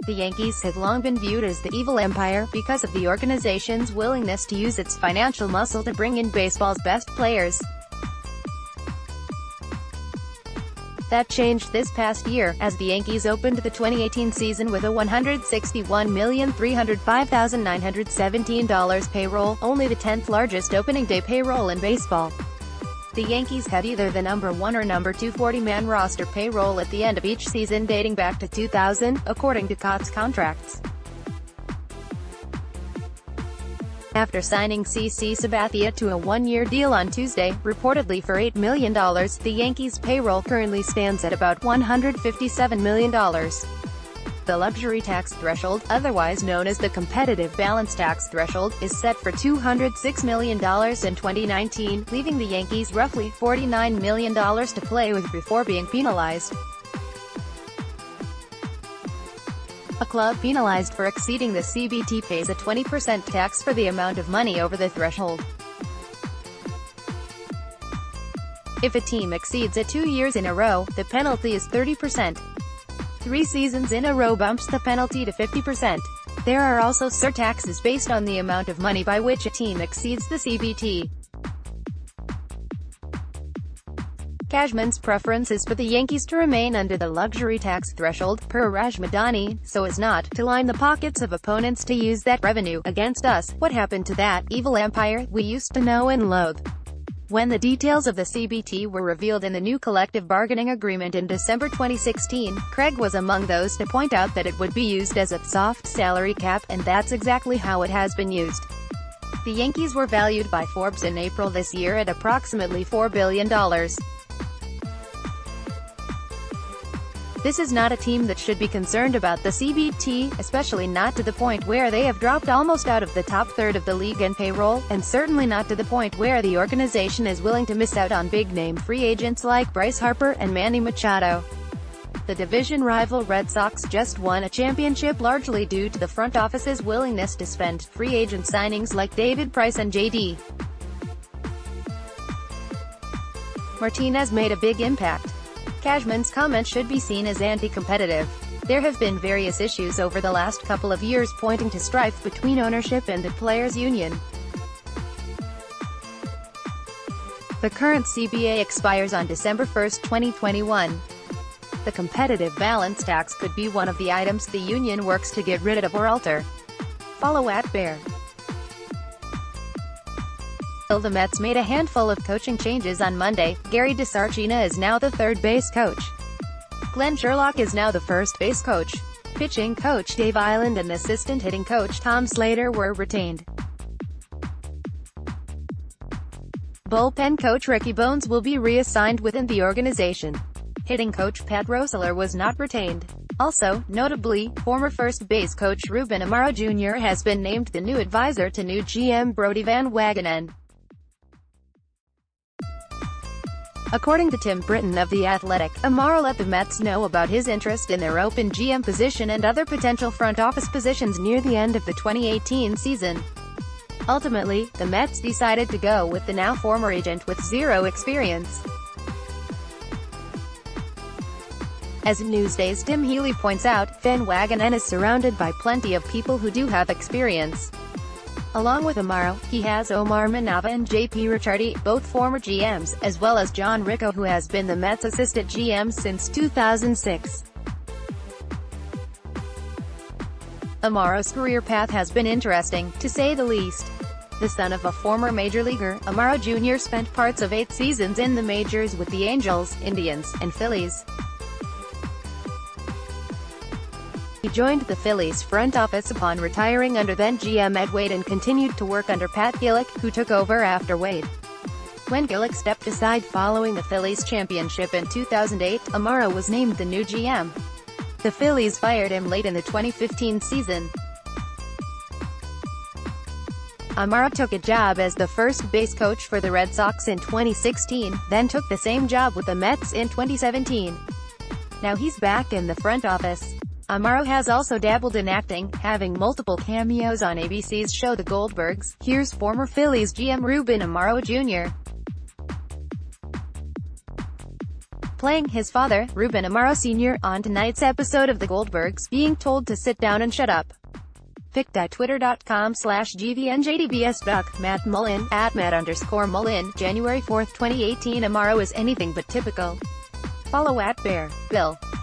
The Yankees had long been viewed as the evil empire because of the organization's willingness to use its financial muscle to bring in baseball's best players. That changed this past year, as the Yankees opened the 2018 season with a $161,305,917 payroll, only the 10th largest opening day payroll in baseball. The Yankees had either the number 1 or number 2 40-man roster payroll at the end of each season dating back to 2000, according to COTS contracts. After signing CC Sabathia to a one-year deal on Tuesday, reportedly for $8 million, the Yankees' payroll currently stands at about $157 million. The luxury tax threshold, otherwise known as the competitive balance tax threshold, is set for $206 million in 2019, leaving the Yankees roughly $49 million to play with before being penalized. A club penalized for exceeding the CBT pays a 20% tax for the amount of money over the threshold. If a team exceeds it 2 years in a row, the penalty is 30%. 3 seasons in a row bumps the penalty to 50%. There are also surtaxes based on the amount of money by which a team exceeds the CBT. Cashman's preference is for the Yankees to remain under the luxury tax threshold, per Raj Madani, so as not to line the pockets of opponents to use that revenue against us. What happened to that evil empire we used to know and loathe? When the details of the CBT were revealed in the new collective bargaining agreement in December 2016, Craig was among those to point out that it would be used as a soft salary cap, and that's exactly how it has been used. The Yankees were valued by Forbes in April this year at approximately $4 billion. This is not a team that should be concerned about the CBT, especially not to the point where they have dropped almost out of the top third of the league in payroll, and certainly not to the point where the organization is willing to miss out on big-name free agents like Bryce Harper and Manny Machado. The division rival Red Sox just won a championship largely due to the front office's willingness to spend free agent signings like David Price and J.D. Martinez made a big impact. Cashman's comment should be seen as anti-competitive. There have been various issues over the last couple of years pointing to strife between ownership and the players' union. The current CBA expires on December 1, 2021. The competitive balance tax could be one of the items the union works to get rid of or alter. Follow @Bear. The Mets made a handful of coaching changes on Monday. Gary DeSarcina is now the third base coach. Glenn Sherlock is now the first base coach. Pitching coach Dave Island and assistant hitting coach Tom Slater were retained. Bullpen coach Ricky Bones will be reassigned within the organization. Hitting coach Pat Roessler was not retained. Also, notably, former first base coach Ruben Amaro Jr. has been named the new advisor to new GM Brodie Van Wagenen. According to Tim Britton of The Athletic, Amaro let the Mets know about his interest in their open GM position and other potential front office positions near the end of the 2018 season. Ultimately, the Mets decided to go with the now former agent with zero experience. As Newsday's Tim Healy points out, Van Wagenen is surrounded by plenty of people who do have experience. Along with Amaro, he has Omar Manava and J.P. Ricciardi, both former GMs, as well as John Ricco, who has been the Mets' assistant GM since 2006. Amaro's career path has been interesting, to say the least. The son of a former major leaguer, Amaro Jr. spent parts of 8 seasons in the majors with the Angels, Indians, and Phillies. He joined the Phillies front office upon retiring under then GM Ed Wade and continued to work under Pat Gillick, who took over after Wade. When Gillick stepped aside following the Phillies championship in 2008, Amaro was named the new GM. The Phillies fired him late in the 2015 season. Amaro took a job as the first base coach for the Red Sox in 2016, then took the same job with the Mets in 2017. Now he's back in the front office. Amaro has also dabbled in acting, having multiple cameos on ABC's show The Goldbergs. Here's former Phillies GM Ruben Amaro Jr. playing his father, Ruben Amaro Sr., on tonight's episode of The Goldbergs, being told to sit down and shut up. Twitter.com/GVNJDBS Matt Mullen, @Matt_Mullen, January 4, 2018. Amaro is anything but typical. Follow @BearBill.